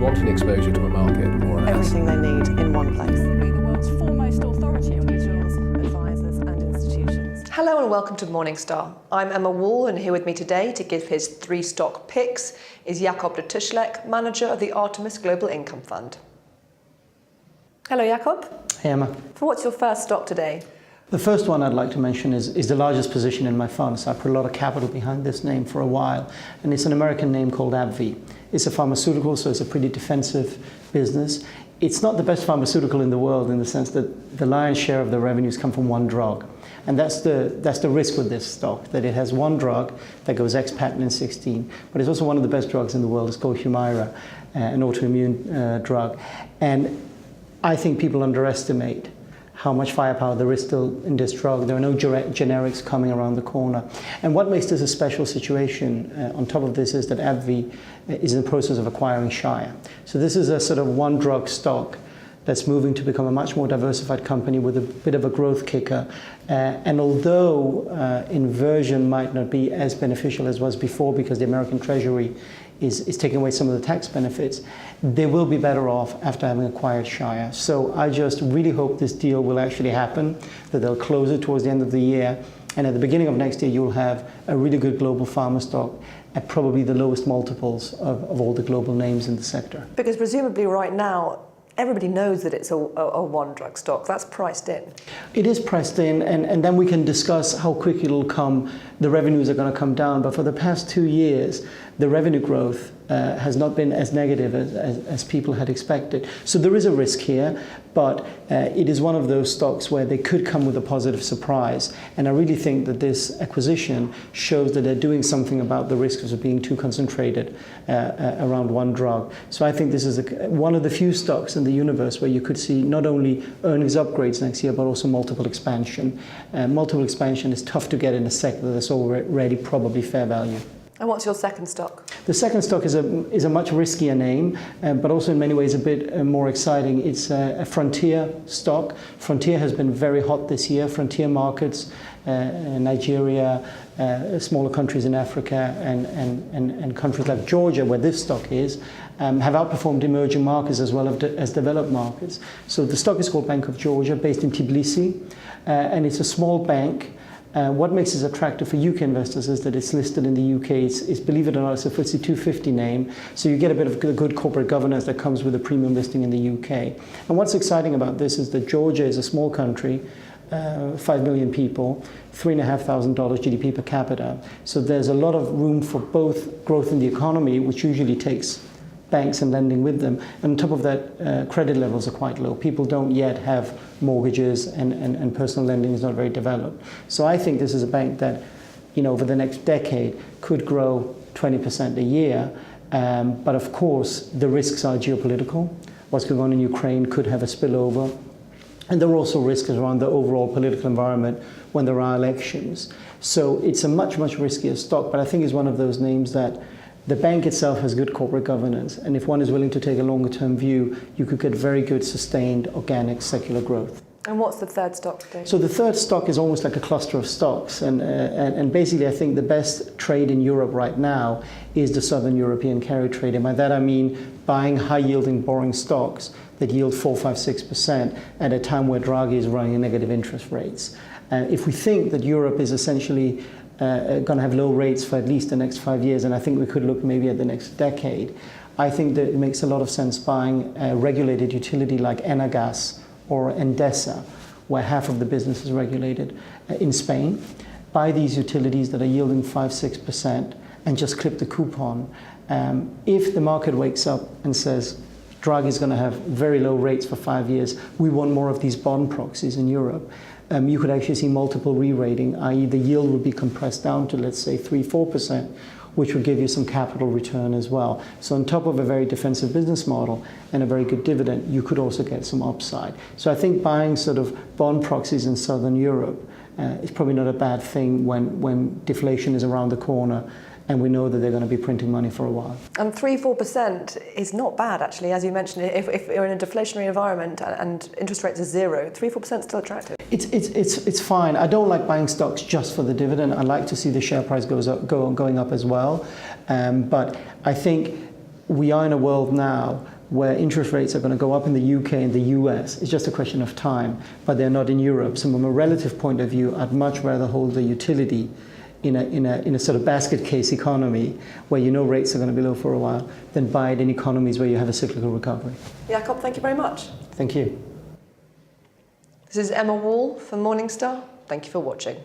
want an exposure to a market or an Everything they need in one place. The world's foremost authority on individuals, advisors and institutions. Hello and welcome to Morningstar. I'm Emma Wall, and here with me today to give his 3 stock picks is Jakob de Tusch-Lec, manager of the Artemis Global Income Fund. Hello Jakob. Hey Emma. So what's your first stock today? The first one I'd like to mention is the largest position in my fund. So I put a lot of capital behind this name for a while, and it's an American name called AbbVie. It's a pharmaceutical, so it's a pretty defensive business. It's not the best pharmaceutical in the world in the sense that the lion's share of the revenues come from one drug. And that's the risk with this stock, that it has one drug that goes ex-patent in 16, but it's also one of the best drugs in the world. It's called Humira, an autoimmune drug. And I think people underestimate how much firepower there is still in this drug. There are no generics coming around the corner. And what makes this a special situation on top of this is that AbbVie is in the process of acquiring Shire. So this is a sort of one drug stock that's moving to become a much more diversified company with a bit of a growth kicker. And although inversion might not be as beneficial as was before because the American Treasury is taking away some of the tax benefits, they will be better off after having acquired Shire. So I just really hope this deal will actually happen, that they'll close it towards the end of the year. And at the beginning of next year, you'll have a really good global pharma stock at probably the lowest multiples of all the global names in the sector. Because presumably right now, everybody knows that it's a one-drug stock. That's priced in. It is priced in, and then we can discuss how quick it'll come. The revenues are going to come down, but for the past 2 years, the revenue growth has not been as negative as people had expected. So there is a risk here, but it is one of those stocks where they could come with a positive surprise. And I really think that this acquisition shows that they're doing something about the risks of being too concentrated around one drug. So I think this is one of the few stocks in the universe where you could see not only earnings upgrades next year, but also multiple expansion. Multiple expansion is tough to get in a sector that's already probably fair value. And what's your second stock? The second stock is a much riskier name, but also in many ways a bit more exciting. It's a frontier stock. Frontier has been very hot this year. Frontier markets, Nigeria, smaller countries in Africa, and countries like Georgia, where this stock is, have outperformed emerging markets as well as developed markets. So the stock is called Bank of Georgia, based in Tbilisi, and it's a small bank. What makes it attractive for UK investors is that it's listed in the UK. It's believe it or not, it's a FTSE 250 name. So you get a bit of good corporate governance that comes with a premium listing in the UK. And what's exciting about this is that Georgia is a small country, 5 million people, $3,500 GDP per capita. So there's a lot of room for both growth in the economy, which usually takes banks and lending with them. And on top of that, credit levels are quite low. People don't yet have mortgages, and personal lending is not very developed. So I think this is a bank that, over the next decade could grow 20% a year. But of course, the risks are geopolitical. What's going on in Ukraine could have a spillover. And there are also risks around the overall political environment when there are elections. So it's a much, much riskier stock, but I think it's one of those names that the bank itself has good corporate governance, and if one is willing to take a longer-term view, you could get very good, sustained, organic, secular growth. And what's the third stock today? So the third stock is almost like a cluster of stocks, and basically I think the best trade in Europe right now is the Southern European carry trade. And by that I mean buying high-yielding, boring stocks that yield 4, 5, 6% at a time where Draghi is running negative interest rates. If we think that Europe is essentially going to have low rates for at least the next 5 years, and I think we could look maybe at the next decade, I think that it makes a lot of sense buying a regulated utility like Enagás or Endesa, where half of the business is regulated in Spain. Buy these utilities that are yielding 5, 6% and just clip the coupon. If the market wakes up and says, Draghi is going to have very low rates for 5 years, we want more of these bond proxies in Europe, you could actually see multiple re-rating, i.e. the yield would be compressed down to, let's say, 3, 4%, which would give you some capital return as well. So on top of a very defensive business model and a very good dividend, you could also get some upside. So I think buying sort of bond proxies in Southern Europe is probably not a bad thing when deflation is around the corner and we know that they're going to be printing money for a while. And 3-4% is not bad, actually, as you mentioned. If you're in a deflationary environment and interest rates are 0, 3-4% is still attractive. It's fine. I don't like buying stocks just for the dividend. I like to see the share price going up as well. But I think we are in a world now where interest rates are going to go up in the UK and the US. It's just a question of time, but they're not in Europe. So from a relative point of view, I'd much rather hold the utility in a sort of basket case economy where you know rates are going to be low for a while than buy it in economies where you have a cyclical recovery. Jakob, thank you very much. Thank you. This is Emma Wall from Morningstar. Thank you for watching.